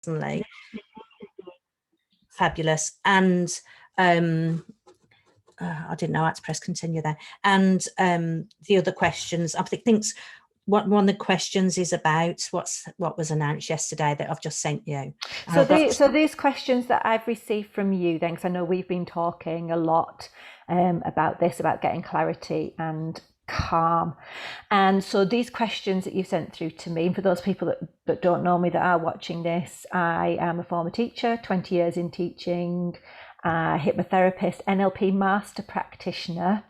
personally. Fabulous. And I didn't know how to press continue there. And the other questions, I think what one of the questions is about what was announced yesterday that I've just sent you. So these questions that I've received from you then, because I know we've been talking a lot about this, about getting clarity and calm. And so these questions that you sent through to me, and for those people that don't know me that are watching this, I am a former teacher, 20 years in teaching, hypnotherapist, NLP master practitioner.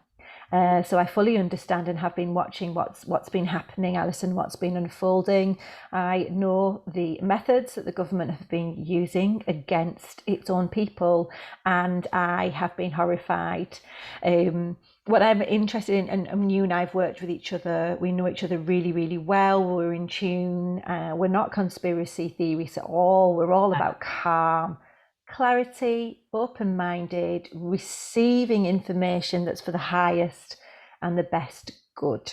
So I fully understand and have been watching what's been happening, Alison, what's been unfolding. I know the methods that the government have been using against its own people, and I have been horrified. What I'm interested in, and you and I've worked with each other, we know each other really, really well, we're in tune, we're not conspiracy theorists at all, we're all about calm, clarity, open-minded, receiving information that's for the highest and the best good.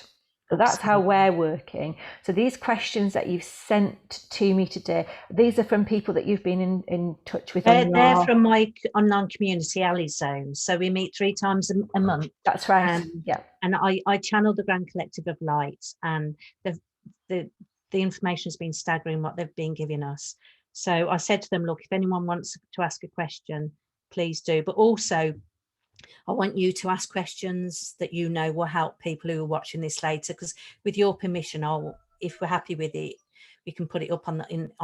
So that's how we're working. So these questions that you've sent to me today, these are from people that you've been in touch with. They're from my online community, Ali's Zone. So we meet 3 times a month. That's right. Yeah. And I channel the Grand Collective of Light, and the information has been staggering what they've been giving us. So I said to them, look, if anyone wants to ask a question, please do. But also, I want you to ask questions that you know will help people who are watching this later, because with your permission, if we're happy with it, we can put it up on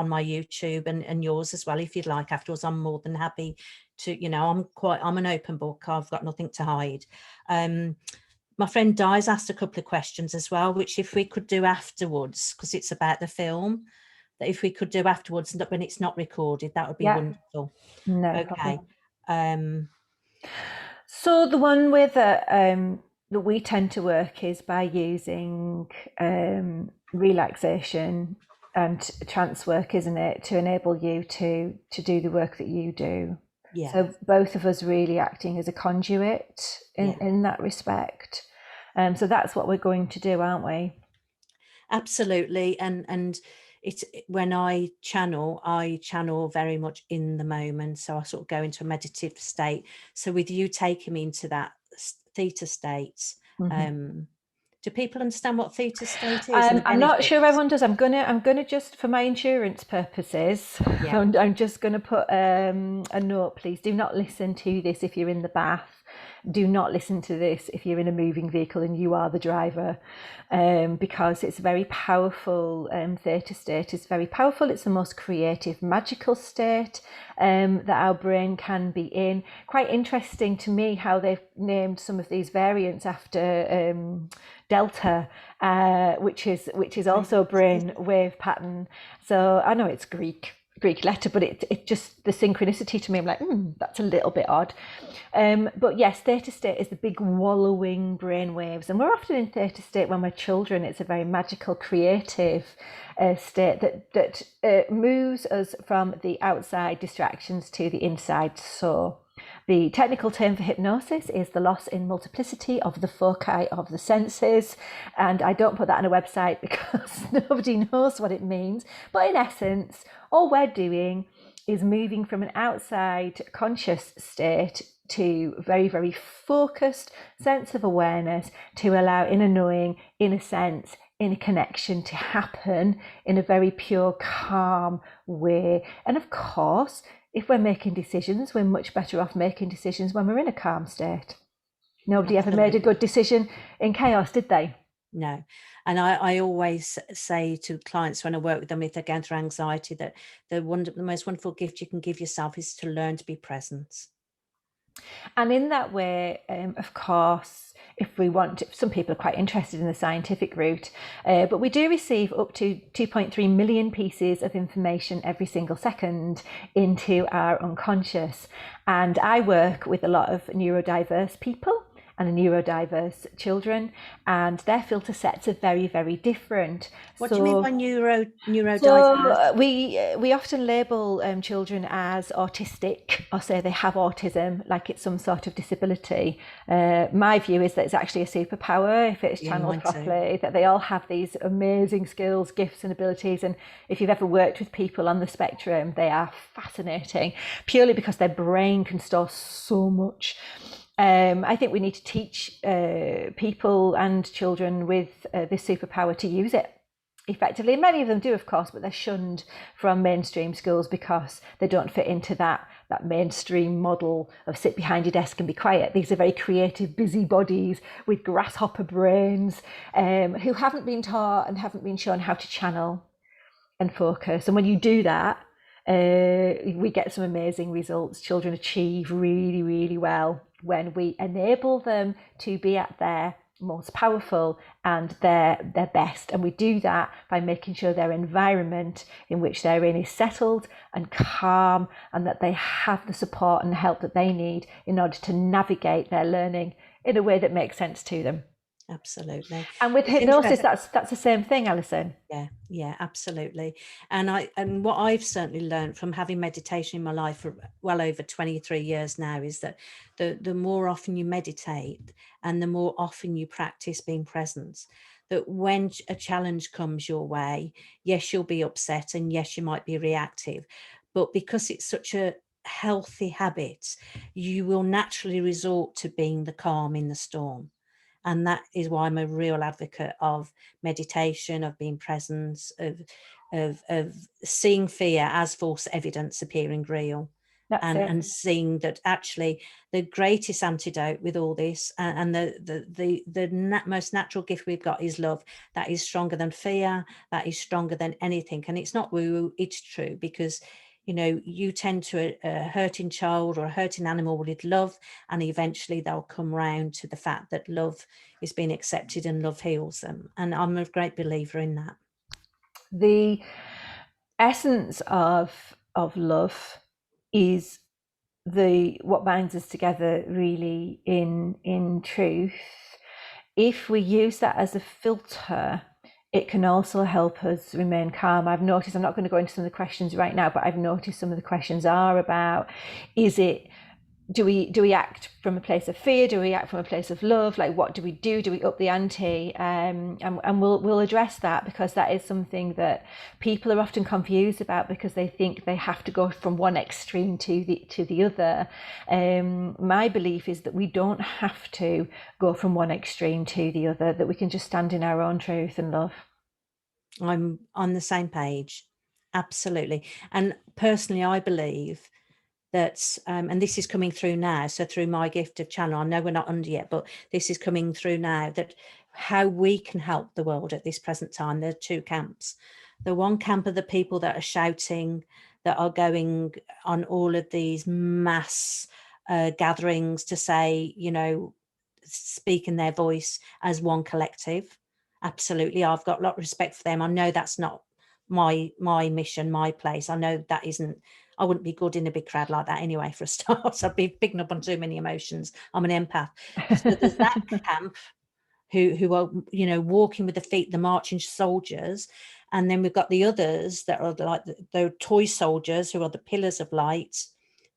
my YouTube and yours as well, if you'd like. Afterwards, I'm more than happy to, I'm an open book. I've got nothing to hide. My friend Di's asked a couple of questions as well, which if we could do afterwards, because it's about the film, that if we could do afterwards when it's not recorded, that would be wonderful. No. Okay. So the one with that we tend to work is by using relaxation and trance work, isn't it, to enable you to do the work that you do. Yeah. So both of us really acting as a conduit in that respect. So that's what we're going to do, aren't we? Absolutely. And it's when I channel very much in the moment. So I sort of go into a meditative state. So with you taking me into that theta state, do people understand what theta state is? I'm not sure everyone does. I'm gonna just, for my insurance purposes, I'm just gonna put a note. Please do not listen to this if you're in the bath. Do not listen to this if you're in a moving vehicle and you are the driver, because it's a very powerful theta state. It's very powerful. It's the most creative, magical state that our brain can be in. Quite interesting to me how they've named some of these variants after Delta, which is also a brain wave pattern. So I know it's Greek letter, but it just, the synchronicity to me, I'm like, that's a little bit odd. But yes, theta state is the big wallowing brain waves, and we're often in theta state when we're children. It's a very magical, creative state that moves us from the outside distractions to the inside. So the technical term for hypnosis is the loss in multiplicity of the foci of the senses. And I don't put that on a website because nobody knows what it means. But in essence, all we're doing is moving from an outside conscious state to very, very focused sense of awareness to allow inner knowing, inner sense, inner connection to happen in a very pure, calm way. And of course, if we're making decisions, we're much better off making decisions when we're in a calm state. Nobody ever made a good decision in chaos, did they? No. And I always say to clients when I work with them, if they're going through anxiety, that the most wonderful gift you can give yourself is to learn to be present. And in that way, of course, if we want to, some people are quite interested in the scientific route, but we do receive up to 2.3 million pieces of information every single second into our unconscious. And I work with a lot of neurodiverse people, and neurodiverse children, and their filter sets are very, very different. What do you mean by neurodiverse? So we often label children as autistic, or say they have autism, like it's some sort of disability. My view is that it's actually a superpower if it's channeled properly, that they all have these amazing skills, gifts and abilities. And if you've ever worked with people on the spectrum, they are fascinating, purely because their brain can store so much. I think we need to teach people and children with this superpower to use it effectively. And many of them do, of course, but they're shunned from mainstream schools because they don't fit into that mainstream model of sit behind your desk and be quiet. These are very creative busybodies with grasshopper brains who haven't been taught and haven't been shown how to channel and focus. And when you do that, we get some amazing results. Children achieve really, really well when we enable them to be at their most powerful and their best. And we do that by making sure their environment in which they're in is settled and calm, and that they have the support and help that they need in order to navigate their learning in a way that makes sense to them. Absolutely. And with hypnosis, that's the same thing, Alison. Yeah, absolutely. And what I've certainly learned from having meditation in my life for well over 23 years now is that the more often you meditate and the more often you practice being present, that when a challenge comes your way, yes, you'll be upset, and yes, you might be reactive, but because it's such a healthy habit, you will naturally resort to being the calm in the storm. And that is why I'm a real advocate of meditation, of being present, of seeing fear as false evidence appearing real. And seeing that actually the greatest antidote with all this, and the most natural gift we've got is love. That is stronger than fear. That is stronger than anything. And it's not woo-woo, it's true, because you tend to a hurting child or a hurting animal with love, and eventually they'll come round to the fact that love is being accepted and love heals them. And I'm a great believer in that. The essence of love is what binds us together, really, in truth. If we use that as a filter, it can also help us remain calm. I've noticed, I'm not going to go into some of the questions right now, but I've noticed some of the questions are about, do we act from a place of fear? Do we act from a place of love? Like, what do we do? Do we up the ante? And we'll address that, because that is something that people are often confused about, because they think they have to go from one extreme to the other. My belief is that we don't have to go from one extreme to the other, that we can just stand in our own truth and love. I'm on the same page. Absolutely. And personally, I believe that, and this is coming through now, so through my gift of channel, I know we're not under yet, but this is coming through now, that how we can help the world at this present time. There are two camps. The one camp are the people that are shouting, that are going on all of these mass gatherings to say, speak in their voice as one collective. Absolutely. I've got a lot of respect for them. I know that's not my mission, my place. I know that isn't, I wouldn't be good in a big crowd like that anyway, for a start. I'd be picking up on too many emotions. I'm an empath. So there's that camp who are, walking with the feet, the marching soldiers. And then we've got the others that are like the toy soldiers, who are the pillars of light,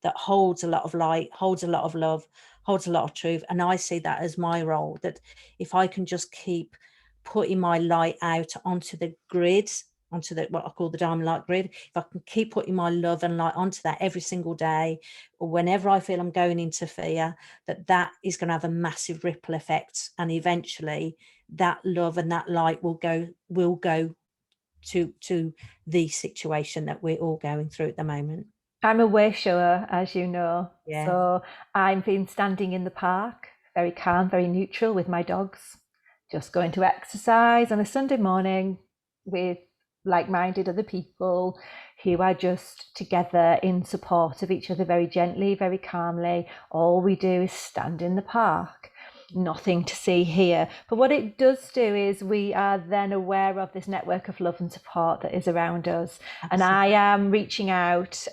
that holds a lot of light, holds a lot of love, holds a lot of truth. And I see that as my role, that if I can just keep putting my light out onto the grid, onto what I call the diamond light grid, if I can keep putting my love and light onto that every single day, or whenever I feel I'm going into fear, that is going to have a massive ripple effect. And eventually that love and that light will go to the situation that we're all going through at the moment. I'm a way shower, as you know. Yeah. So I've been standing in the park, very calm, very neutral, with my dogs, just going to exercise on a Sunday morning with like-minded other people who are just together in support of each other, very gently, very calmly. All we do is stand in the park. Nothing to see here. But what it does do is we are then aware of this network of love and support that is around us. Absolutely. And I am reaching out,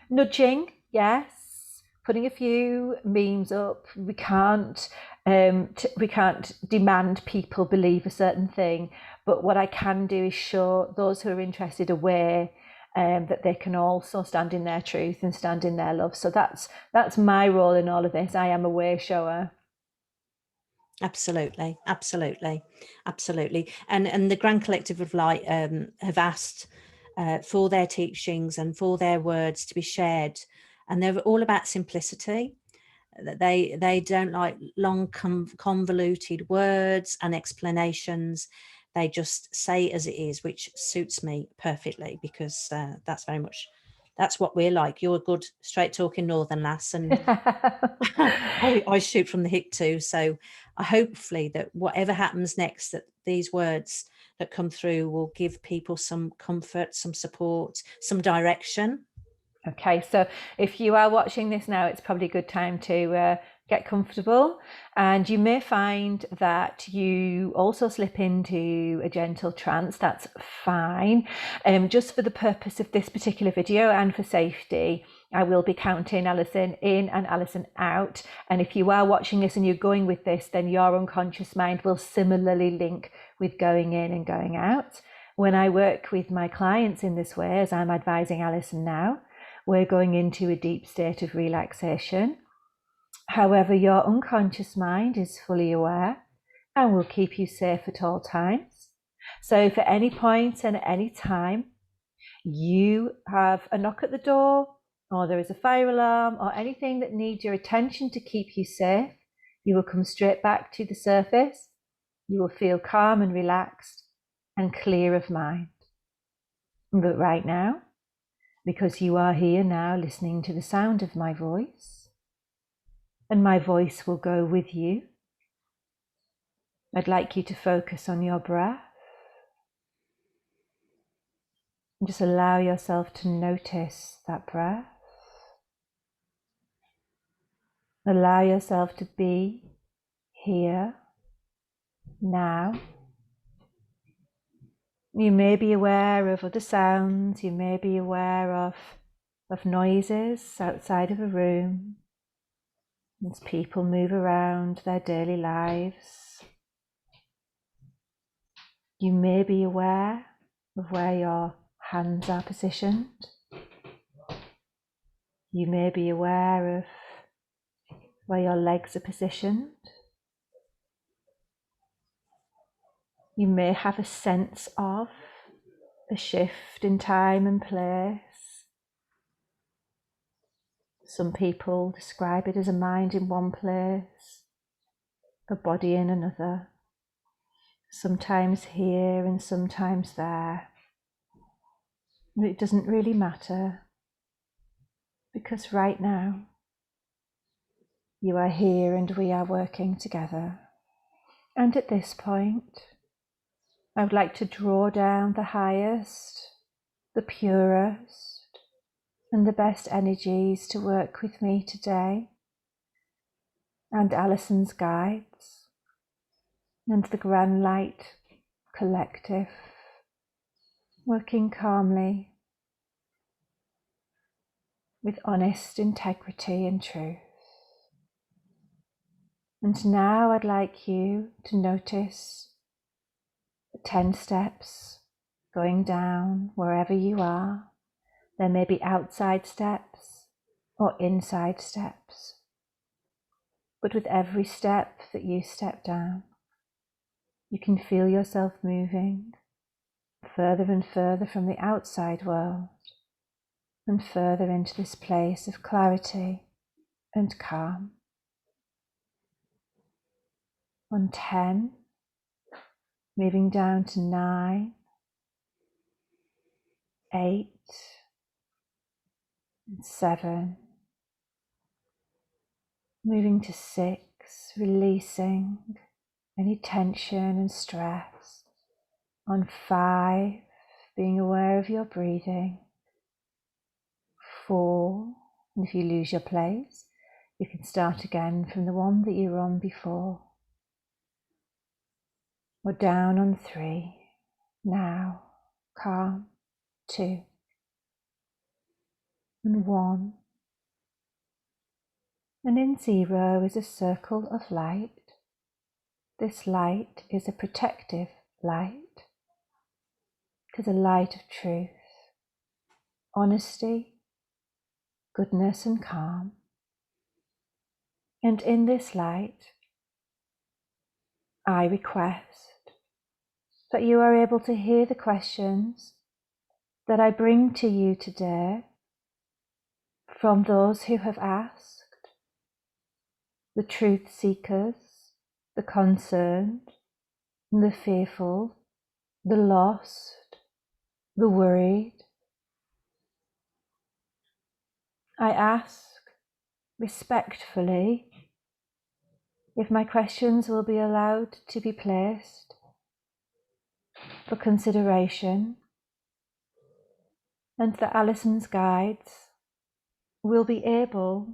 nudging, yes, putting a few memes up. We can't demand people believe a certain thing, but what I can do is show those who are interested a way that they can also stand in their truth and stand in their love. So that's my role in all of this. I am a way shower. Absolutely, absolutely, absolutely. And the Grand Collective of Light have asked for their teachings and for their words to be shared, and they're all about simplicity. That they don't like long convoluted words and explanations. They just say as it is, which suits me perfectly, because that's what we're like. You're a good straight talking northern lass, and I shoot from the hip too. So hopefully that whatever happens next, that these words that come through will give people some comfort, some support, some direction. Okay, so if you are watching this now, it's probably a good time to get comfortable, and you may find that you also slip into a gentle trance. That's fine. Just for the purpose of this particular video and for safety, I will be counting Alison in and Alison out. And if you are watching this and you're going with this, then your unconscious mind will similarly link with going in and going out. When I work with my clients in this way, as I'm advising Alison now, we're going into a deep state of relaxation. However, your unconscious mind is fully aware and will keep you safe at all times. So if at any point and at any time you have a knock at the door, or there is a fire alarm, or anything that needs your attention to keep you safe, you will come straight back to the surface. You will feel calm and relaxed and clear of mind. But right now, because you are here now listening to the sound of my voice, and my voice will go with you, I'd like you to focus on your breath. And just allow yourself to notice that breath. Allow yourself to be here now. You may be aware of other sounds, you may be aware of noises outside of a room as people move around their daily lives. You may be aware of where your hands are positioned. You may be aware of where your legs are positioned. You may have a sense of a shift in time and place. Some people describe it as a mind in one place, a body in another, sometimes here and sometimes there. But it doesn't really matter, because right now you are here and we are working together. And at this point, I would like to draw down the highest, the purest, and the best energies to work with me today, and Alison's guides, and the Grand Light Collective, working calmly, with honest integrity and truth. And now I'd like you to notice the 10 steps going down wherever you are. There may be outside steps or inside steps, but with every step that you step down, you can feel yourself moving further and further from the outside world and further into this place of clarity and calm. On 10, moving down to 9, 8, and 7, moving to 6, releasing any tension and stress. On 5, being aware of your breathing. 4, and if you lose your place, you can start again from the one that you were on before. Or down on 3, now, calm. 2, and 1, And in 0 is a circle of light. This light is a protective light. It is a light of truth, honesty, goodness and calm. And in this light, I request that you are able to hear the questions that I bring to you today from those who have asked, the truth seekers, the concerned, the fearful, the lost, the worried. I ask respectfully if my questions will be allowed to be placed for consideration, and that Alison's guides will be able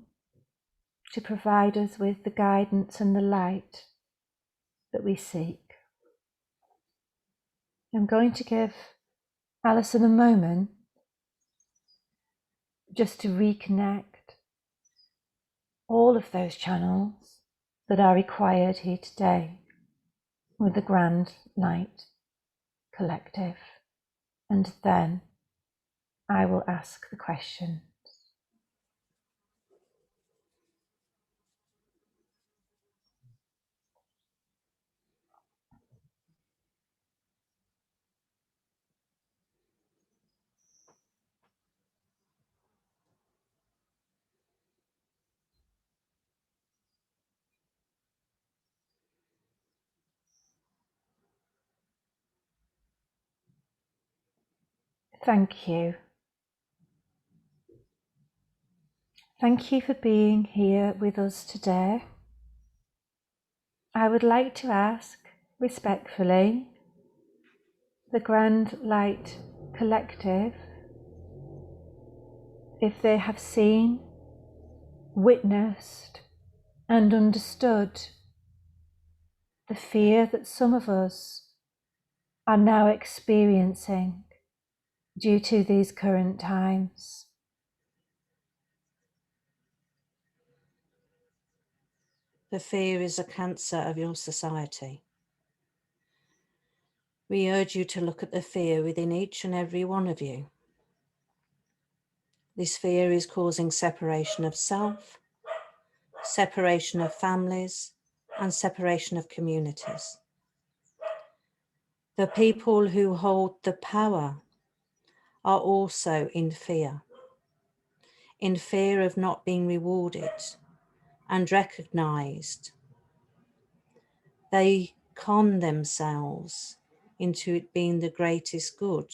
to provide us with the guidance and the light that we seek. I'm going to give Alison a moment just to reconnect all of those channels that are required here today with the Grand Light Collective, and then I will ask the question. Thank you. Thank you for being here with us today. I would like to ask respectfully the Grand Light Collective if they have seen, witnessed, and understood the fear that some of us are now experiencing due to these current times. The fear is a cancer of your society. We urge you to look at the fear within each and every one of you. This fear is causing separation of self, separation of families, and separation of communities. The people who hold the power are also in fear of not being rewarded and recognized. They con themselves into it being the greatest good,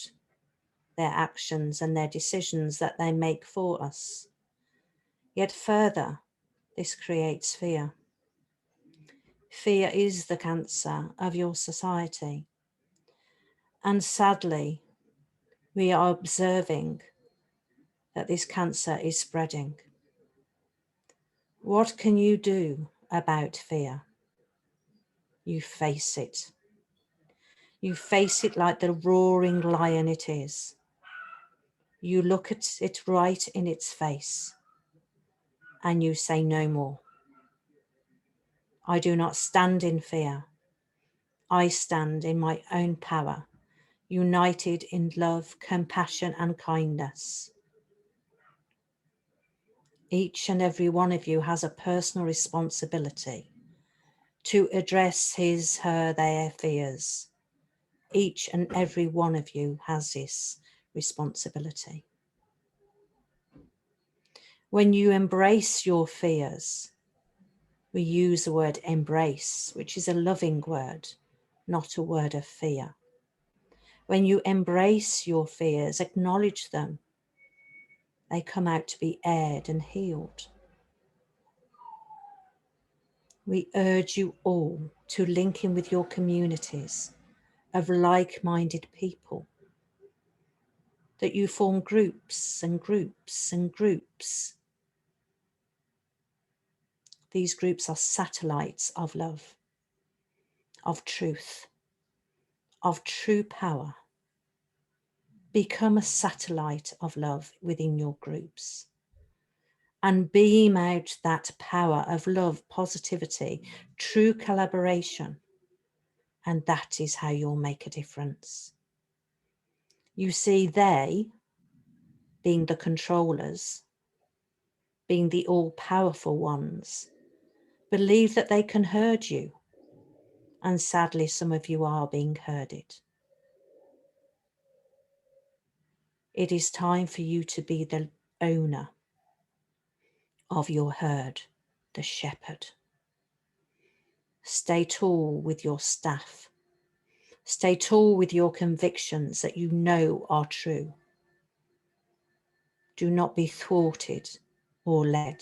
their actions and their decisions that they make for us. Yet further, this creates fear. Fear is the cancer of your society. And sadly, we are observing that this cancer is spreading. What can you do about fear? You face it. You face it like the roaring lion it is. You look at it right in its face and you say no more. I do not stand in fear. I stand in my own power, united in love, compassion, and kindness. Each and every one of you has a personal responsibility to address his, her, their fears. Each and every one of you has this responsibility. When you embrace your fears, we use the word embrace, which is a loving word, not a word of fear. When you embrace your fears, acknowledge them, they come out to be aired and healed. We urge you all to link in with your communities of like-minded people, that you form groups and groups and groups. These groups are satellites of love, of truth, of true power. Become a satellite of love within your groups and beam out that power of love, positivity, true collaboration. And that is how you'll make a difference. You see, they, being the controllers, being the all-powerful ones, believe that they can herd you. And sadly, some of you are being herded. It is time for you to be the owner of your herd, the shepherd. Stay tall with your staff. Stay tall with your convictions that you know are true. Do not be thwarted or led.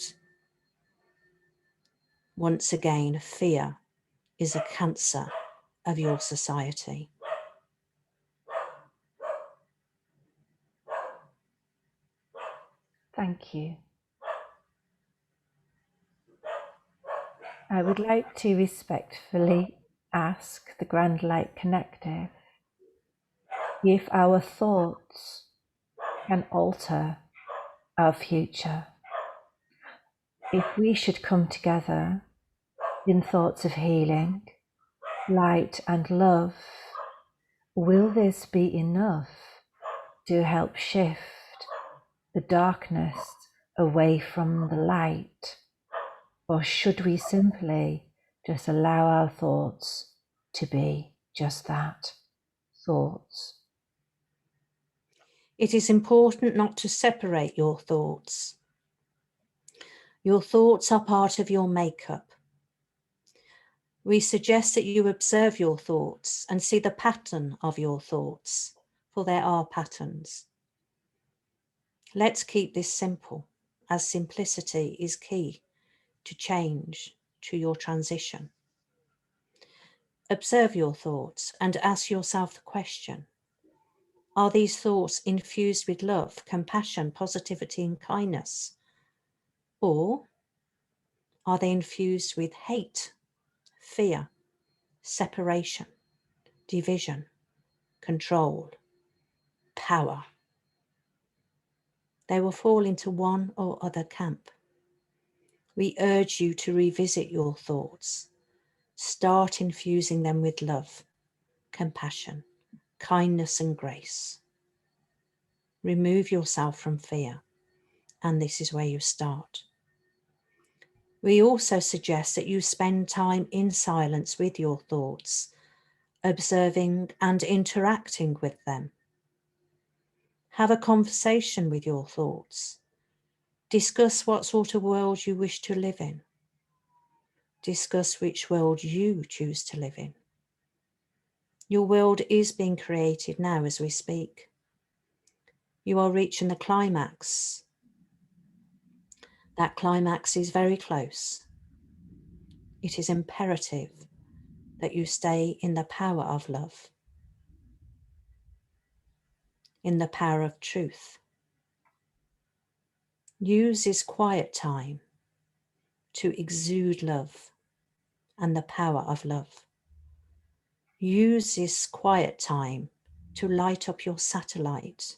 Once again, fear is a cancer of your society. Thank you. I would like to respectfully ask the Grand Light Connective if our thoughts can alter our future. If we should come together in thoughts of healing, light and love, will this be enough to help shift the darkness away from the light? Or should we simply just allow our thoughts to be just that, thoughts? It is important not to separate your thoughts. Your thoughts are part of your makeup. We suggest that you observe your thoughts and see the pattern of your thoughts, for there are patterns. Let's keep this simple, as simplicity is key to change, to your transition. Observe your thoughts and ask yourself the question: are these thoughts infused with love, compassion, positivity, and kindness? Or are they infused with hate, fear, separation, division, control, power? They will fall into one or other camp. We urge you to revisit your thoughts. Start infusing them with love, compassion, kindness, and grace. Remove yourself from fear, and this is where you start. We also suggest that you spend time in silence with your thoughts, observing and interacting with them. Have a conversation with your thoughts. Discuss what sort of world you wish to live in. Discuss which world you choose to live in. Your world is being created now as we speak. You are reaching the climax. That climax is very close. It is imperative that you stay in the power of love, in the power of truth. Use this quiet time to exude love and the power of love. Use this quiet time to light up your satellite.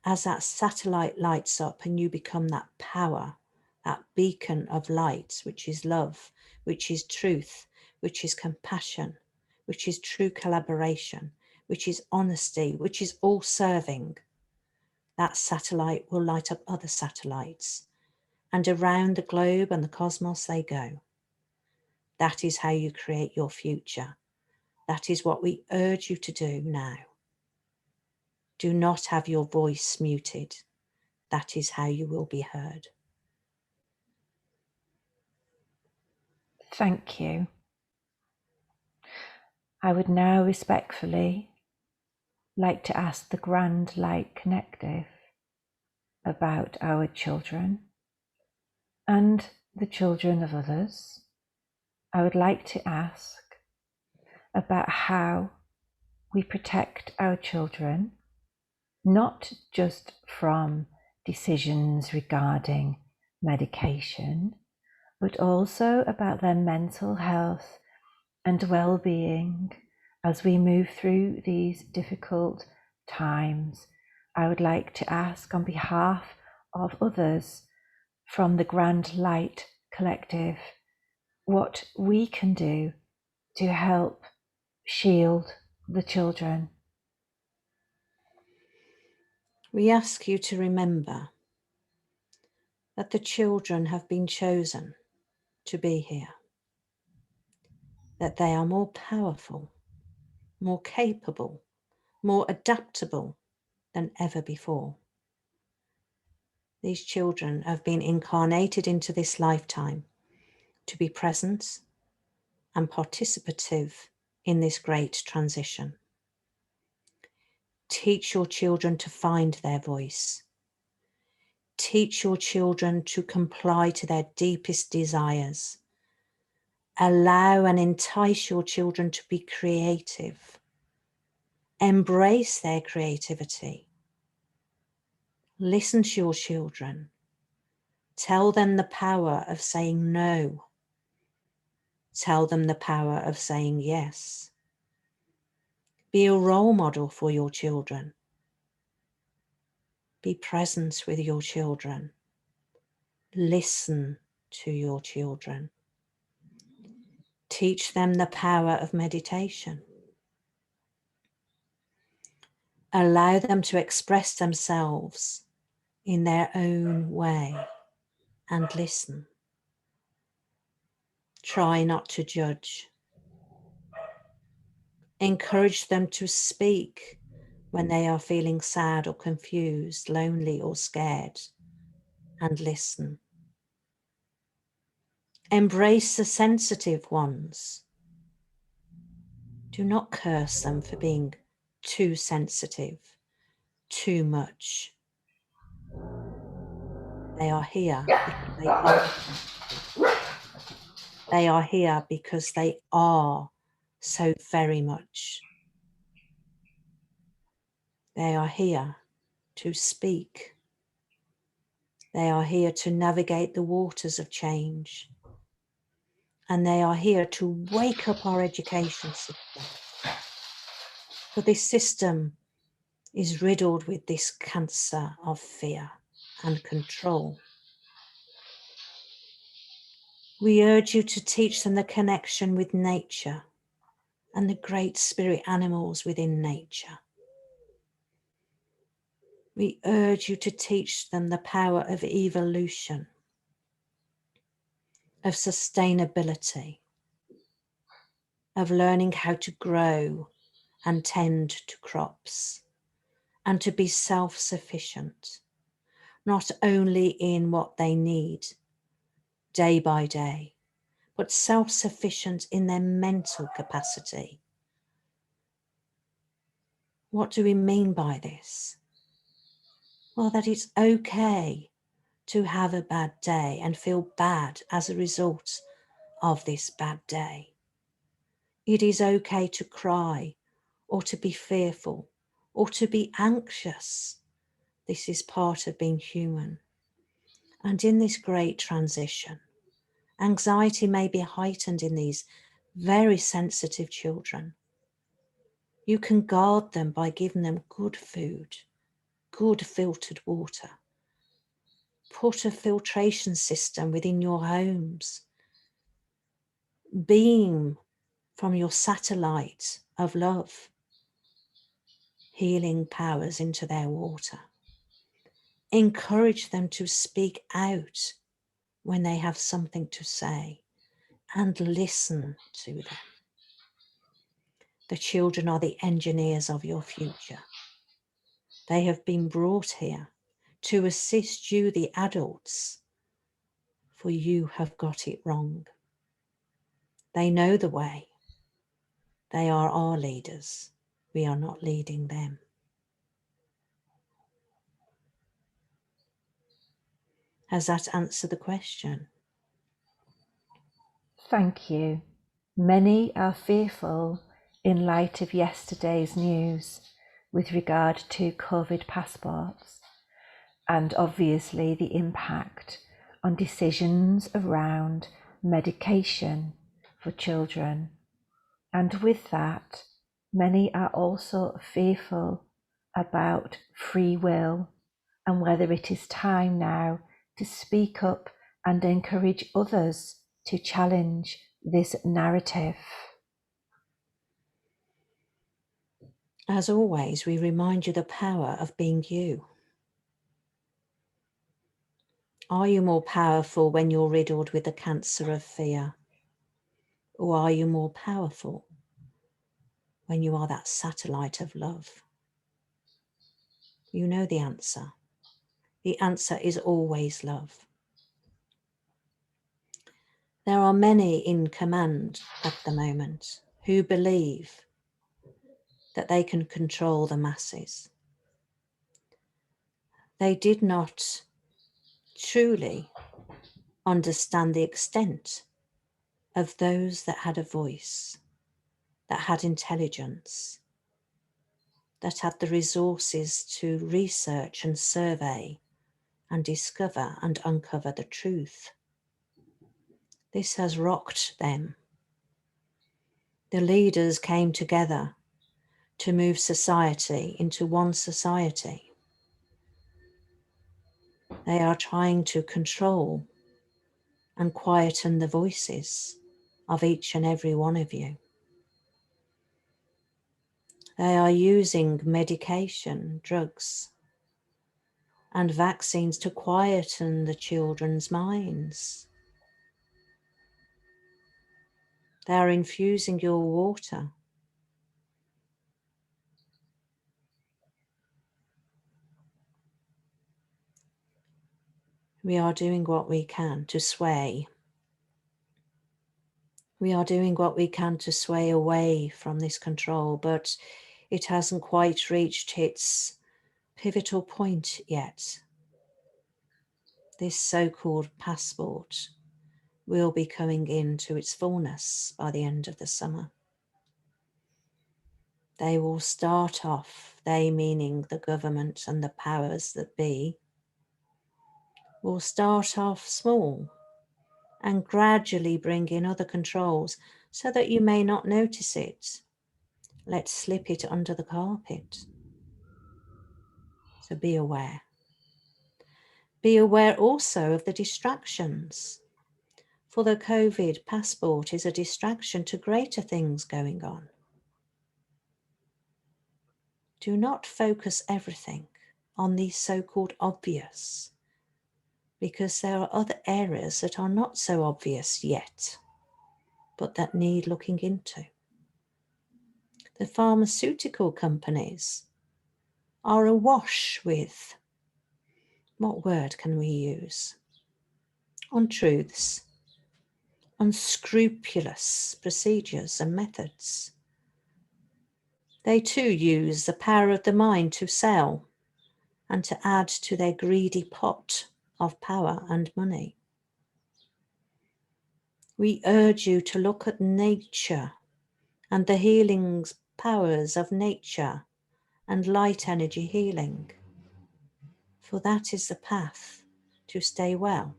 As that satellite lights up and you become that power, that beacon of light, which is love, which is truth, which is compassion, which is true collaboration, which is honesty, which is all serving, that satellite will light up other satellites, and around the globe and the cosmos they go. That is how you create your future. That is what we urge you to do now. Do not have your voice muted. That is how you will be heard. Thank you. I would now respectfully like to ask the Grand Light Connective about our children and the children of others. I would like to ask about how we protect our children, not just from decisions regarding medication, but also about their mental health and well-being as we move through these difficult times. I would like to ask on behalf of others from the Grand Light Collective, what we can do to help shield the children. We ask you to remember that the children have been chosen to be here, that they are more powerful, more capable, more adaptable than ever before. These children have been incarnated into this lifetime to be present and participative in this great transition. Teach your children to find their voice. Teach your children to comply to their deepest desires. Allow and entice your children to be creative. Embrace their creativity. Listen to your children. Tell them the power of saying no. Tell them the power of saying yes. Be a role model for your children. Be present with your children. Listen to your children. Teach them the power of meditation. Allow them to express themselves in their own way and listen. Try not to judge. Encourage them to speak when they are feeling sad or confused, lonely or scared, and listen. Embrace the sensitive ones. Do not curse them for being too sensitive, too much. They are here because they are. They are here because they are so very much. They are here to speak. They are here to navigate the waters of change. And they are here to wake up our education system. For this system is riddled with this cancer of fear and control. We urge you to teach them the connection with nature and the great spirit animals within nature. We urge you to teach them the power of evolution, of sustainability, of learning how to grow and tend to crops, and to be self-sufficient, not only in what they need day by day, but self-sufficient in their mental capacity. What do we mean by this? Well, that it's okay to have a bad day and feel bad as a result of this bad day. It is okay to cry or to be fearful or to be anxious. This is part of being human. And in this great transition, anxiety may be heightened in these very sensitive children. You can guard them by giving them good food, good filtered water. Put a filtration system within your homes. Beam from your satellite of love healing powers into their water. Encourage them to speak out when they have something to say and listen to them. The children are the engineers of your future. They have been brought here to assist you, the adults, for you have got it wrong. They know the way. They are our leaders. We are not leading them. Has that answered the question? Thank you. Many are fearful in light of yesterday's news with regard to COVID passports and obviously the impact on decisions around medication for children. And with that, many are also fearful about free will and whether it is time now to speak up and encourage others to challenge this narrative. As always, we remind you the power of being you. Are you more powerful when you're riddled with the cancer of fear? Or are you more powerful when you are that satellite of love? You know the answer. The answer is always love. There are many in command at the moment who believe that they can control the masses. They did not truly understand the extent of those that had a voice, that had intelligence, that had the resources to research and survey and discover and uncover the truth. This has rocked them. The leaders came together to move society into one society. They are trying to control and quieten the voices of each and every one of you. They are using medication, drugs, and vaccines to quieten the children's minds. They are infusing your water. We are doing what we can to sway. We are doing what we can to sway away from this control, but it hasn't quite reached its pivotal point yet. This so-called passport will be coming into its fullness by the end of the summer. They will start off, they meaning the government and the powers that be, will start off small and gradually bring in other controls so that you may not notice it. Let's slip it under the carpet. So be aware. Be aware also of the distractions. For the COVID passport is a distraction to greater things going on. Do not focus everything on the so-called obvious, because there are other areas that are not so obvious yet, but that need looking into. The pharmaceutical companies are awash with, what word can we use? Untruths, unscrupulous procedures and methods. They too use the power of the mind to sell and to add to their greedy pot of power and money. We urge you to look at nature and the healing powers of nature and light energy healing, for that is the path to stay well.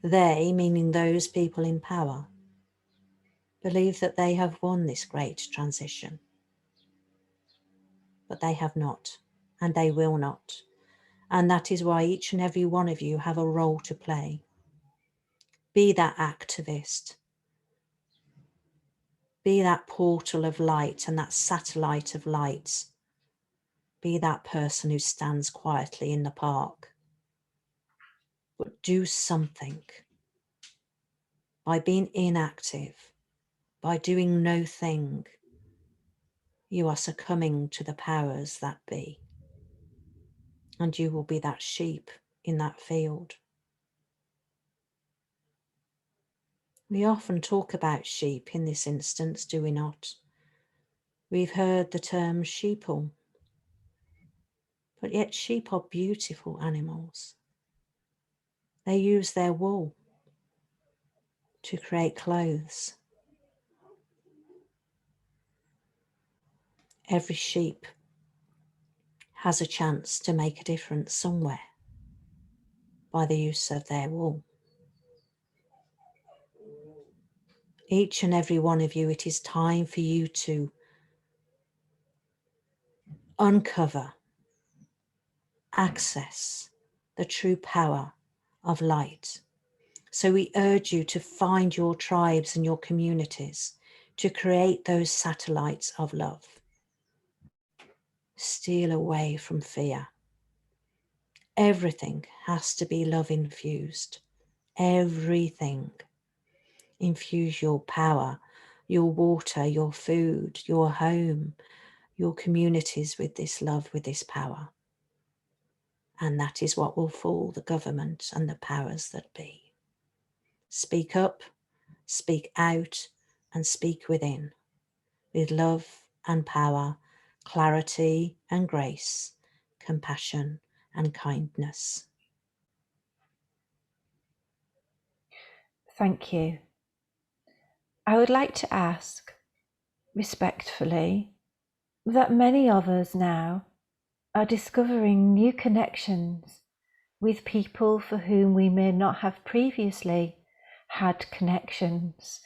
They, meaning those people in power, believe that they have won this great transition, but they have not, and they will not. And that is why each and every one of you have a role to play. Be that activist. Be that portal of light and that satellite of light. Be that person who stands quietly in the park. But do something. By being inactive, by doing no thing, you are succumbing to the powers that be. And you will be that sheep in that field. We often talk about sheep in this instance, do we not? We've heard the term sheeple. But yet sheep are beautiful animals. They use their wool to create clothes. Every sheep has a chance to make a difference somewhere by the use of their wool. Each and every one of you, it is time for you to uncover, access the true power of light. So we urge you to find your tribes and your communities, to create those satellites of love. Steal away from fear. Everything has to be love infused. Everything. Infuse your power, your water, your food, your home, your communities with this love, with this power. And that is what will fool the government and the powers that be. Speak up, speak out, and speak within, with love and power, clarity and grace, compassion and kindness. Thank you. I would like to ask, respectfully, that many of us now are discovering new connections with people for whom we may not have previously had connections.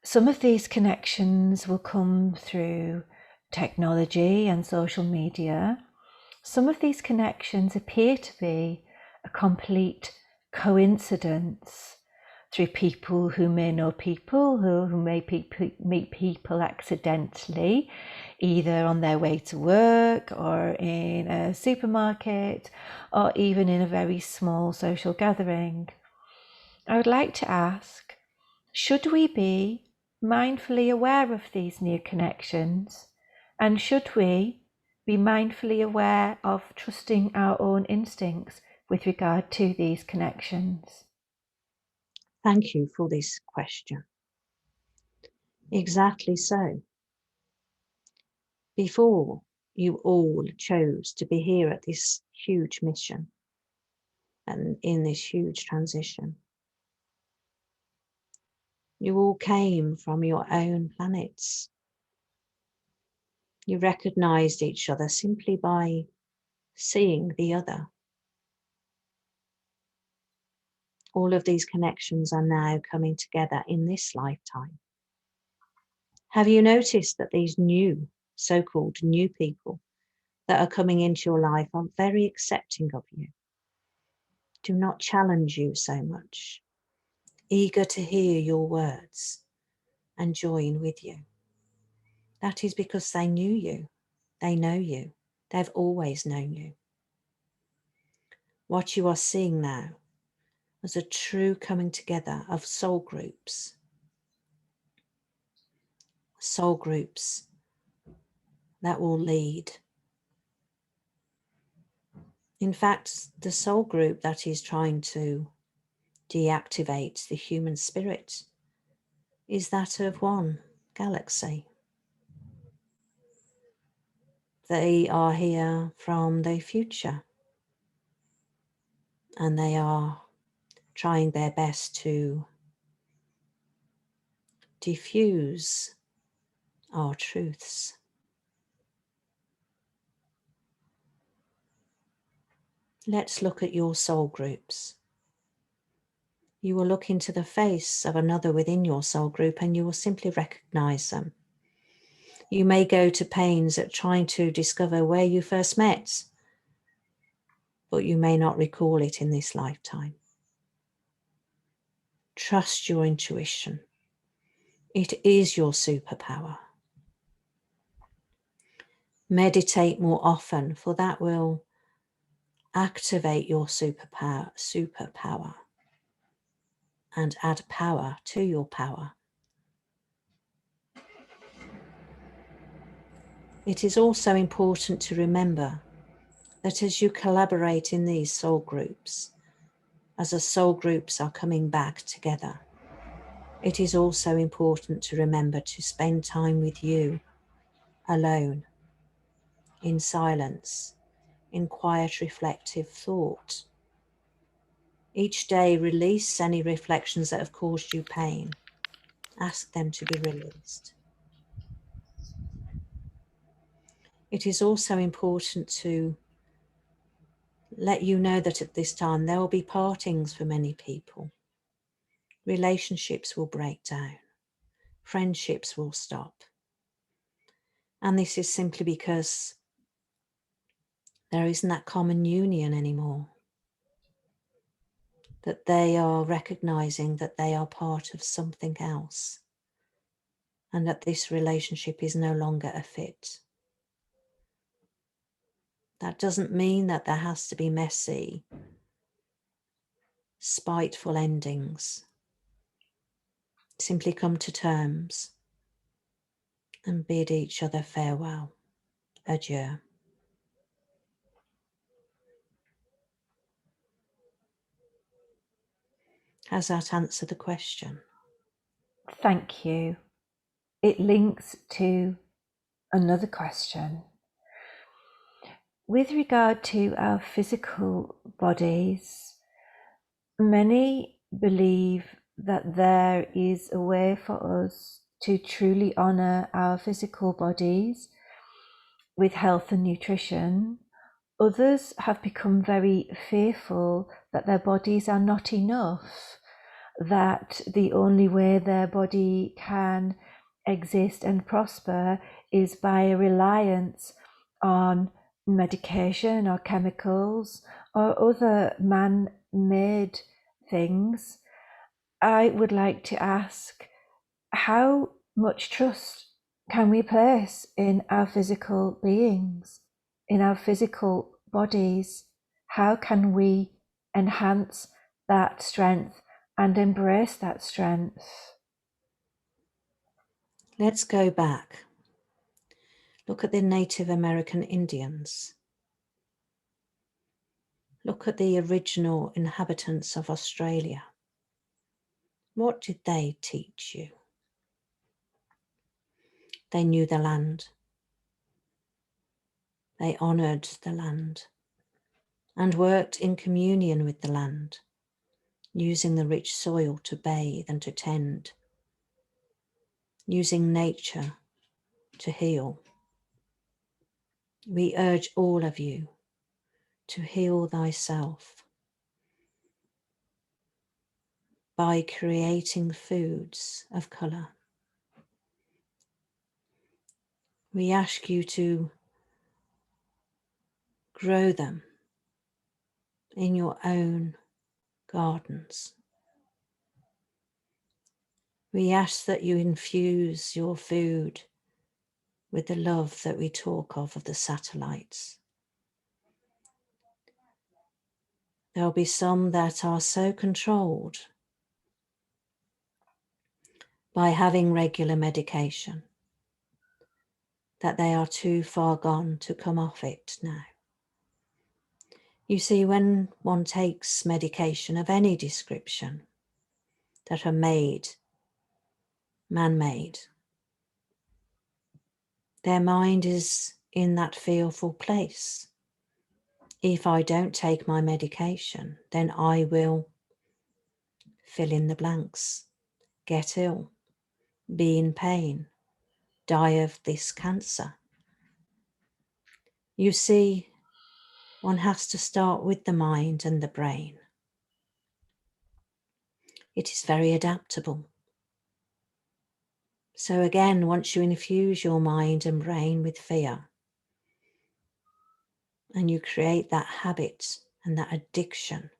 Some of these connections will come through technology and social media. Some of these connections appear to be a complete coincidence through people who may know people, who may meet people accidentally, either on their way to work or in a supermarket or even in a very small social gathering. I would like to ask, should we be mindfully aware of these new connections? And should we be mindfully aware of trusting our own instincts with regard to these connections? Thank you for this question. Exactly so. Before you all chose to be here at this huge mission and in this huge transition, you all came from your own planets. You recognized each other simply by seeing the other. All of these connections are now coming together in this lifetime. Have you noticed that these new, so-called new people that are coming into your life are very accepting of you? Do not challenge you so much, eager to hear your words and join with you. That is because they knew you, they know you, they've always known you. What you are seeing now is a true coming together of soul groups that will lead. In fact, the soul group that is trying to deactivate the human spirit is that of one galaxy. They are here from the future, and they are trying their best to diffuse our truths. Let's look at your soul groups. You will look into the face of another within your soul group and you will simply recognize them. You may go to pains at trying to discover where you first met, but you may not recall it in this lifetime. Trust your intuition. It is your superpower. Meditate more often, for that will activate your superpower and add power to your power. It is also important to remember that as you collaborate in these soul groups, as the soul groups are coming back together, it is also important to remember to spend time with you alone, in silence, in quiet reflective thought. Each day, release any reflections that have caused you pain. Ask them to be released. It is also important to let you know that at this time there will be partings for many people. Relationships will break down. Friendships will stop. And this is simply because There isn't that common union anymore. That they are recognizing that they are part of something else and that this relationship is no longer a fit. That doesn't mean that there has to be messy, spiteful endings. Simply come to terms and bid each other farewell. Adieu. Has that answered the question? Thank you. It links to another question. With regard to our physical bodies, many believe that there is a way for us to truly honour our physical bodies with health and nutrition. Others have become very fearful that their bodies are not enough, that the only way their body can exist and prosper is by a reliance on medication or chemicals or other man-made things. I would like to ask, how much trust can we place in our physical beings, in our physical bodies? How can we enhance that strength and embrace that strength? Let's go back. Look at the Native American Indians. Look at the original inhabitants of Australia. What did they teach you? They knew the land. They honoured the land and worked in communion with the land, using the rich soil to bathe and to tend, using nature to heal. We urge all of you to heal thyself by creating foods of colour. We ask you to grow them in your own gardens. We ask that you infuse your food with the love that we talk of the satellites. There'll be some that are so controlled by having regular medication that they are too far gone to come off it now. You see, when one takes medication of any description that are made, man-made, their mind is in that fearful place. If I don't take my medication, then I will fill in the blanks, get ill, be in pain, die of this cancer. You see, one has to start with the mind and the brain. It is very adaptable. So again, once you infuse your mind and brain with fear, and you create that habit and that addiction,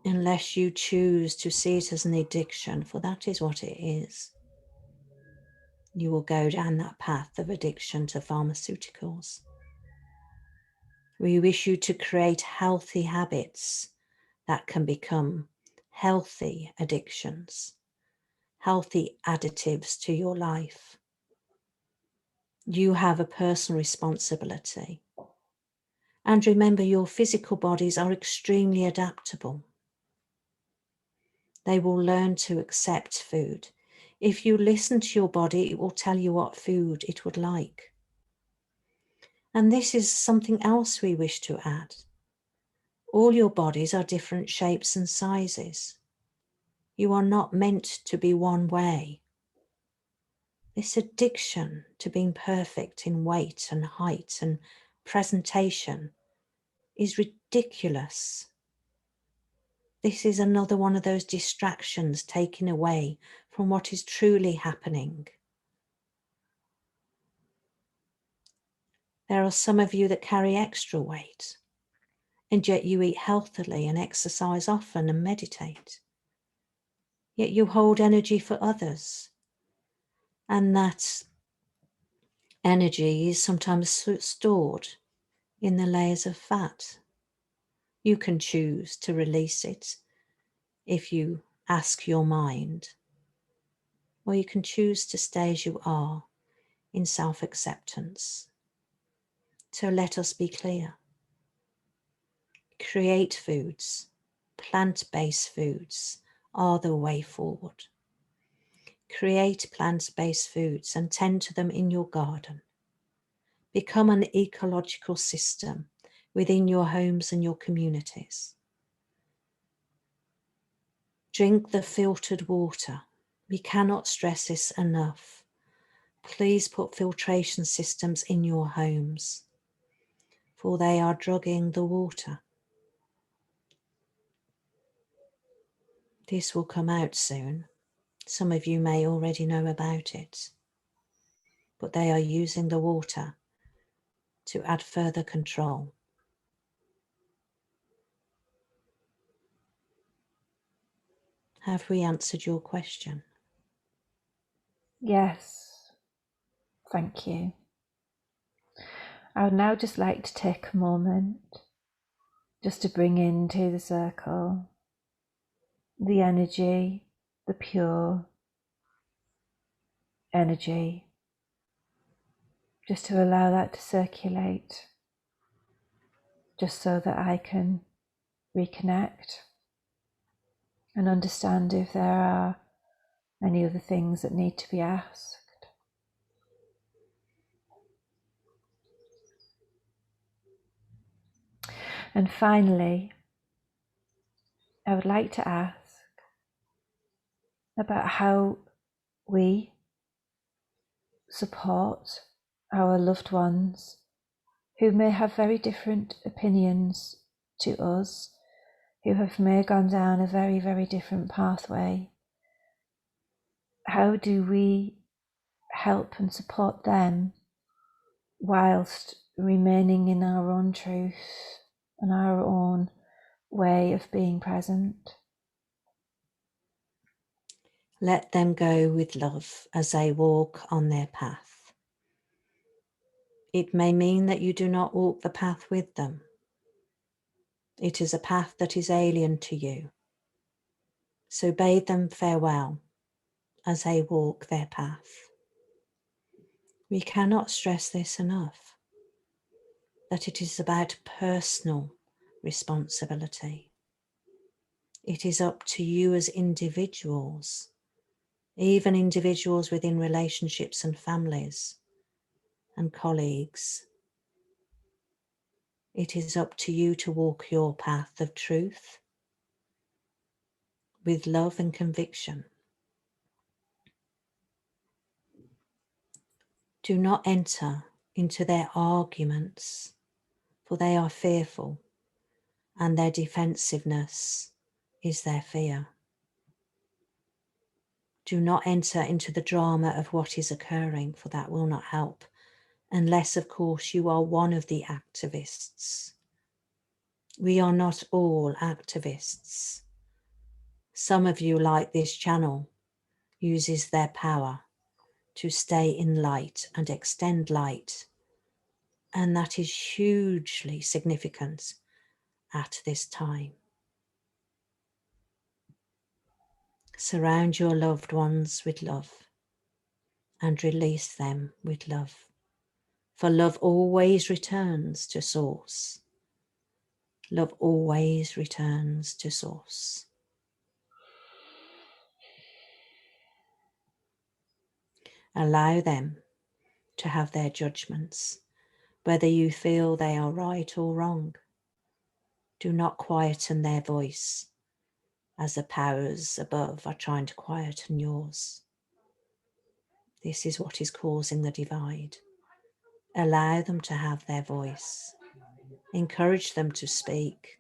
unless you choose to see it as an addiction, for that is what it is, you will go down that path of addiction to pharmaceuticals. We wish you to create healthy habits that can become healthy addictions, healthy additives to your life. You have a personal responsibility. And remember, your physical bodies are extremely adaptable. They will learn to accept food. If you listen to your body, it will tell you what food it would like. And this is something else we wish to add. All your bodies are different shapes and sizes. You are not meant to be one way. This addiction to being perfect in weight and height and presentation is ridiculous. This is another one of those distractions taken away from what is truly happening. There are some of you that carry extra weight, and yet you eat healthily and exercise often and meditate. Yet you hold energy for others, and that energy is sometimes stored in the layers of fat. You can choose to release it if you ask your mind, or you can choose to stay as you are in self-acceptance. So let us be clear. Create foods, plant-based foods are the way forward. Create plant-based foods and tend to them in your garden. Become an ecological system within your homes and your communities. Drink the filtered water. We cannot stress this enough. Please put filtration systems in your homes, for they are drugging the water. This will come out soon. Some of you may already know about it, but they are using the water to add further control. Have we answered your question? Yes, thank you. I would now just like to take a moment just to bring into the circle the energy, the pure energy, just to allow that to circulate, just so that I can reconnect and understand if there are any other things that need to be asked. And finally, I would like to ask about how we support our loved ones who may have very different opinions to us, who may have gone down a very, very different pathway. How do we help and support them whilst remaining in our own truth and our own way of being present? Let them go with love as they walk on their path. It may mean that you do not walk the path with them. It is a path that is alien to you. So bid them farewell as they walk their path. We cannot stress this enough, that it is about personal responsibility. It is up to you as individuals, even individuals within relationships and families and colleagues. It is up to you to walk your path of truth with love and conviction. Do not enter into their arguments, for they are fearful, and their defensiveness is their fear. Do not enter into the drama of what is occurring, for that will not help, unless, of course, you are one of the activists. We are not all activists. Some of you, like this channel, uses their power to stay in light and extend light, and that is hugely significant at this time. Surround your loved ones with love and release them with love, for love always returns to source. Love always returns to source. Allow them to have their judgments, whether you feel they are right or wrong. Do not quieten their voice, as the powers above are trying to quieten yours. This is what is causing the divide. Allow them to have their voice. Encourage them to speak,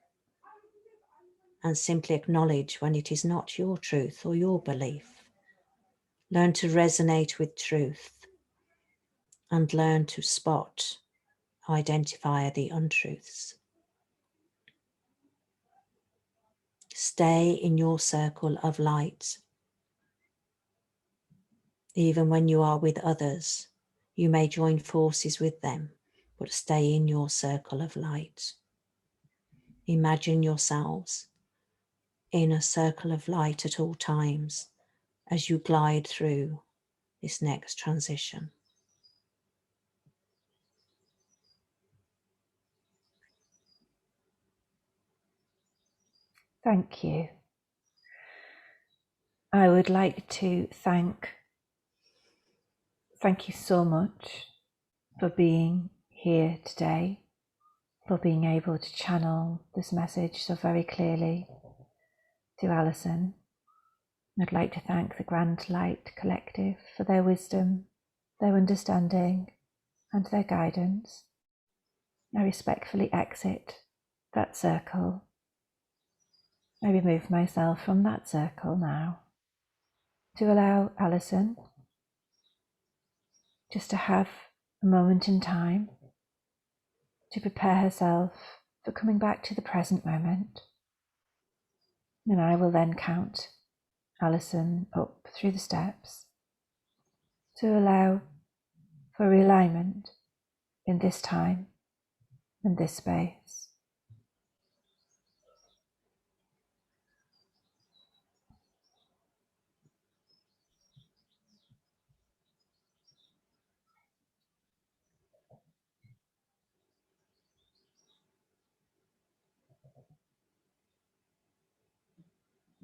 and simply acknowledge when it is not your truth or your belief. Learn to resonate with truth and learn to spot identify the untruths. Stay in your circle of light. Even when you are with others, you may join forces with them, but stay in your circle of light. Imagine yourselves in a circle of light at all times as you glide through this next transition. Thank you. I would like to thank you so much for being here today, for being able to channel this message so very clearly to Alison. I'd like to thank the Grand Light Collective for their wisdom, their understanding, and their guidance. I respectfully exit that circle. I remove myself from that circle now to allow Alison just to have a moment in time to prepare herself for coming back to the present moment. And I will then count Alison up through the steps to allow for realignment in this time and this space.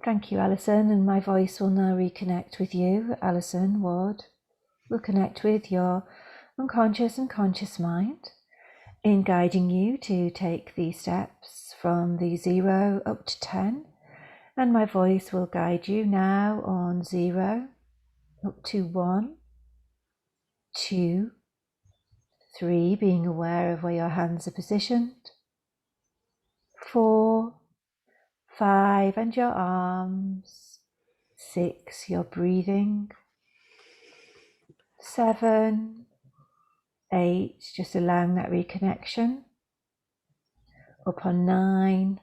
Thank you, Alison, and my voice will now reconnect with you. Alison Ward will connect with your unconscious and conscious mind in guiding you to take these steps from the 0 up to 10. And my voice will guide you now on 0 up to 1, 2, 3, being aware of where your hands are positioned, 4, 5, and your arms, 6, your breathing, 7, 8, just allowing that reconnection, up on 9,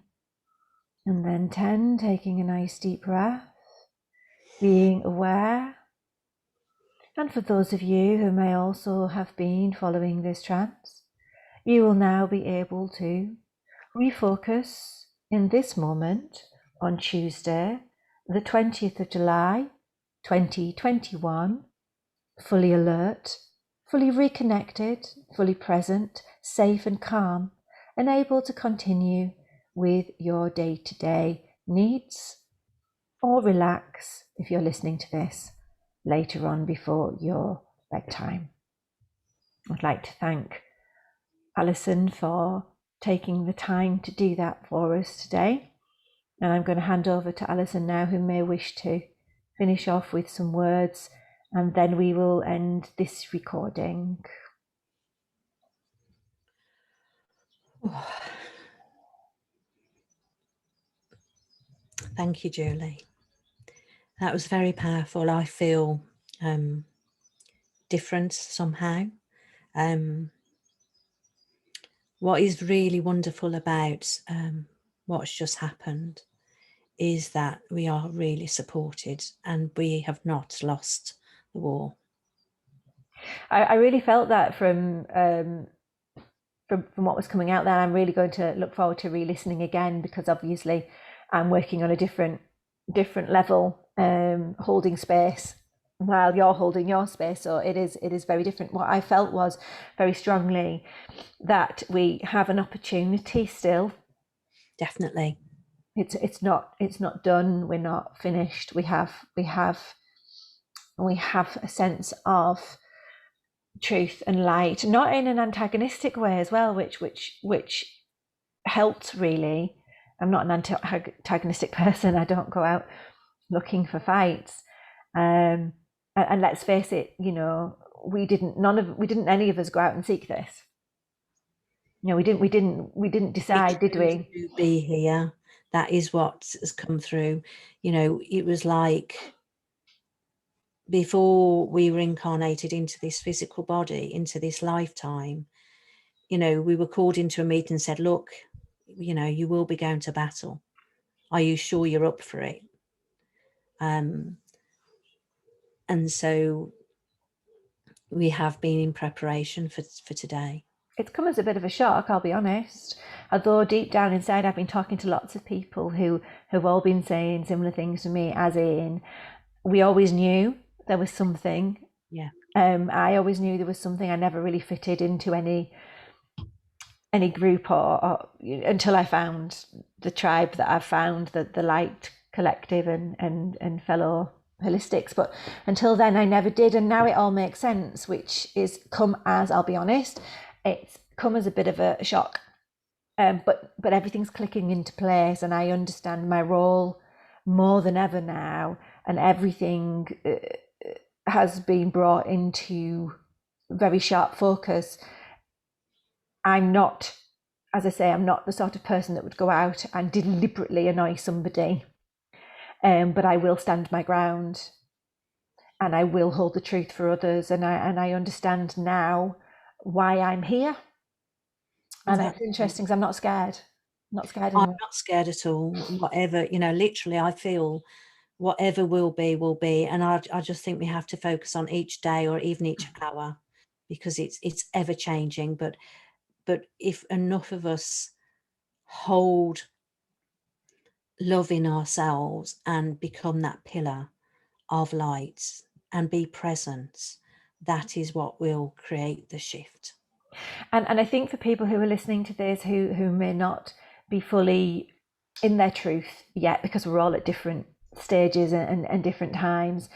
and then 10, taking a nice deep breath, being aware. And for those of you who may also have been following this trance, you will now be able to refocus in this moment on Tuesday, the 20th of July, 2021, fully alert, fully reconnected, fully present, safe and calm, and able to continue with your day-to-day needs, or relax if you're listening to this later on before your bedtime. I'd like to thank Alison for taking the time to do that for us today. And I'm going to hand over to Alison now, who may wish to finish off with some words, and then we will end this recording. Thank you, Julie. That was very powerful. I feel different somehow. What is really wonderful about what's just happened is that we are really supported and we have not lost the war. I really felt that from what was coming out there. I'm really going to look forward to re-listening again, because obviously I'm working on a different level, holding space while you're holding your space. So it is very different. What I felt was very strongly that we have an opportunity still. Definitely. It's not done. We're not finished. We have a sense of truth and light, not in an antagonistic way as well, which helped really. I'm not an antagonistic person. I don't go out looking for fights. And let's face it, we didn't any of us go out and seek this. We didn't decide, did we? To be here. That is what has come through. It was like before we were incarnated into this physical body, into this lifetime, we were called into a meeting and said, look, you will be going to battle. Are you sure you're up for it? And so we have been in preparation for today. It's come as a bit of a shock, I'll be honest. Although deep down inside, I've been talking to lots of people who have all been saying similar things to me, as in, we always knew there was something. Yeah. I always knew there was something. I never really fitted into any group or until I found the tribe that I've found, the Light Collective and fellow holistics. But until then, I never did. And now it all makes sense, which is come as, I'll be honest, it's come as a bit of a shock. But everything's clicking into place, and I understand my role more than ever now, and everything has been brought into very sharp focus. I'm not, as I say, I'm not the sort of person that would go out and deliberately annoy somebody, but I will stand my ground, and I will hold the truth for others, and I understand now why I'm here. And it's interesting because I'm not scared. Not scared anymore. I'm not scared at all. Whatever, literally, I feel whatever will be. And I just think we have to focus on each day or even each hour, because it's ever changing. But if enough of us hold love in ourselves and become that pillar of light and be present, that is what will create the shift. And I think for people who are listening to this who may not be fully in their truth yet, because we're all at different stages and different times,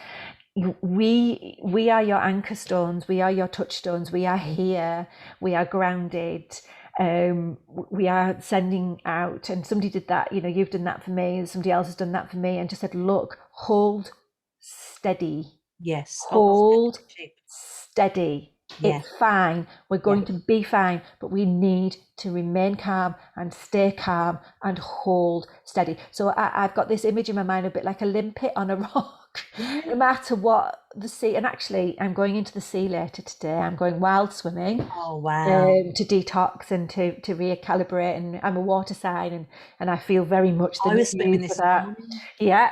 we are your anchor stones, we are your touchstones, we are here, we are grounded, we are sending out. And somebody did that, you've done that for me, somebody else has done that for me, and just said, look, hold steady. Yes, hold steady. Yeah. It's fine. We're going to be fine, but we need to remain calm and stay calm and hold steady. So I've got this image in my mind, a bit like a limpet on a rock, no matter what the sea. And actually, I'm going into the sea later today. I'm going wild swimming. Oh, wow. To detox and to recalibrate. And I'm a water sign, and I feel very much the need for that. Morning. Yeah.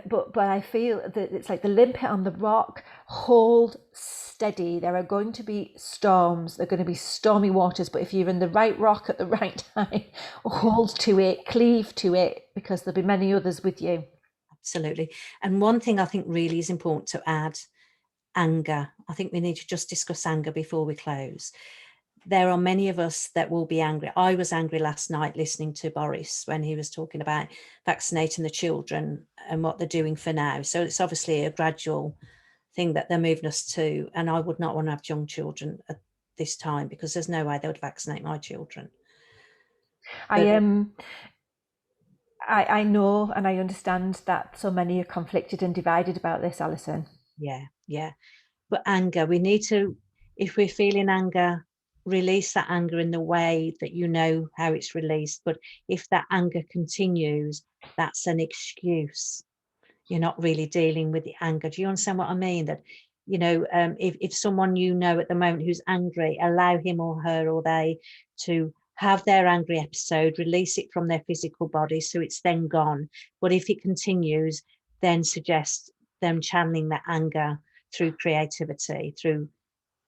But I feel that it's like the limpet on the rock. Hold steady. There are going to be storms. There are going to be stormy waters. But if you're in the right rock at the right time, hold to it, cleave to it, because there'll be many others with you. Absolutely. And one thing I think really is important to add, anger. I think we need to just discuss anger before we close. There are many of us that will be angry. I was angry last night listening to Boris when he was talking about vaccinating the children and what they're doing for now. So it's obviously a gradual thing that they're moving us to. And I would not want to have young children at this time, because there's no way they would vaccinate my children. I know and I understand that so many are conflicted and divided about this, Alison. Yeah. But anger, we need to, if we're feeling anger, release that anger in the way that you know how it's released. But if that anger continues, that's an excuse. You're not really dealing with the anger. Do you understand what I mean? That, if someone at the moment who's angry, allow him or her or they to have their angry episode, release it from their physical body, so it's then gone. But if it continues, then suggest them channeling that anger through creativity, through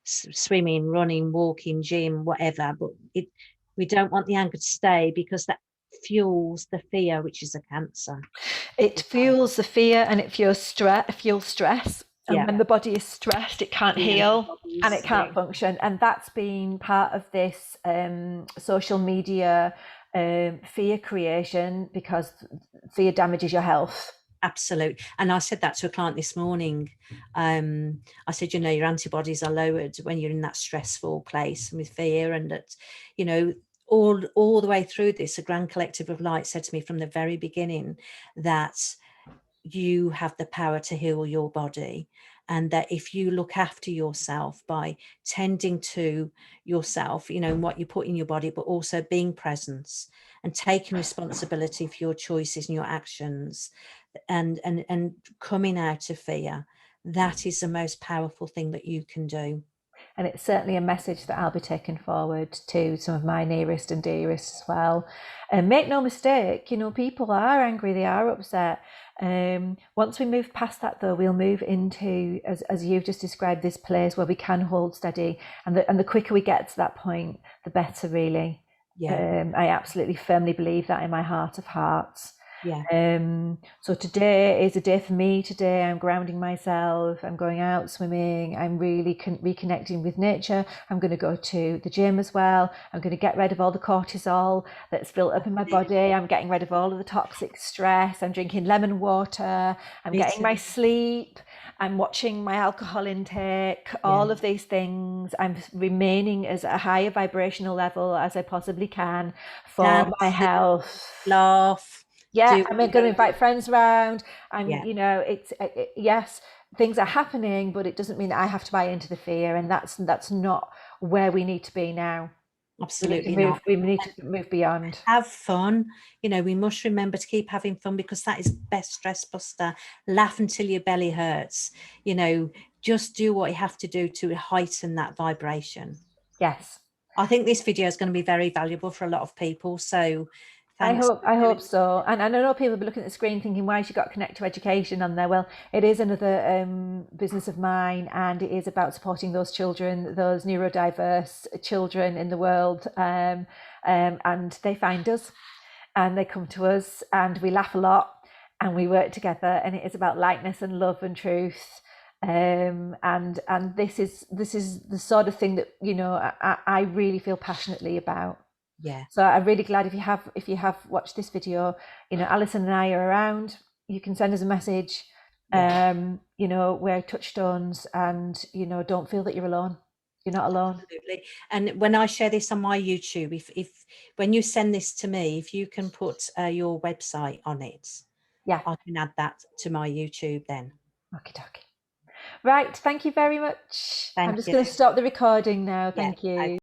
swimming, running, walking, gym, whatever. But we don't want the anger to stay, because that fuels the fear, which is a cancer. It fuels the fear, and it fuels stress. And when the body is stressed, it can't heal and it can't function. And that's been part of this social media fear creation, because fear damages your health. Absolutely. And I said that to a client this morning. I said, your antibodies are lowered when you're in that stressful place with fear, and that, all the way through this, a grand collective of light said to me from the very beginning that you have the power to heal your body, and that if you look after yourself by tending to yourself, and what you put in your body, but also being present and taking responsibility for your choices and your actions, and coming out of fear, that is the most powerful thing that you can do. And it's certainly a message that I'll be taking forward to some of my nearest and dearest as well. And make no mistake, you know, people are angry, they are upset. Once we move past that, though, we'll move into, as you've just described, this place where we can hold steady. And the quicker we get to that point, the better, really. Yeah. I absolutely firmly believe that in my heart of hearts. Yeah. So today is a day for me. Today I'm grounding myself, I'm going out swimming, I'm really reconnecting with nature. I'm going to go to the gym as well. I'm going to get rid of all the cortisol that's built up in my body. I'm getting rid of all of the toxic stress. I'm drinking lemon water. I'm getting my sleep. I'm watching my alcohol intake, all of these things. I'm remaining as a higher vibrational level as I possibly can for my health. Laugh. Yeah, I'm going to invite friends around. Yeah. You know, yes, things are happening, but it doesn't mean that I have to buy into the fear, and that's not where we need to be now. Absolutely not. We need to move beyond. Have fun. You know, we must remember to keep having fun, because that is best stress buster. Laugh until your belly hurts. You know, just do what you have to do to heighten that vibration. Yes. I think this video is going to be very valuable for a lot of people. So thanks. I hope so. And I know people will be looking at the screen thinking, why has she got Connect to Education on there? Well, it is another business of mine, and it is about supporting those children, those neurodiverse children in the world. And they find us and they come to us, and we laugh a lot and we work together, and it is about lightness and love and truth. And this is the sort of thing that, you know, I really feel passionately about. Yeah. So I'm really glad if you have watched this video, you know, Alison and I are around. You can send us a message. You know, we're touchstones, and, you know, don't feel that you're alone. You're not alone. Absolutely. And when I share this on my YouTube, if when you send this to me, if you can put your website on it, I can add that to my YouTube then. Okay. Right. Thank you very much. I'm just going to stop the recording now. Thank you.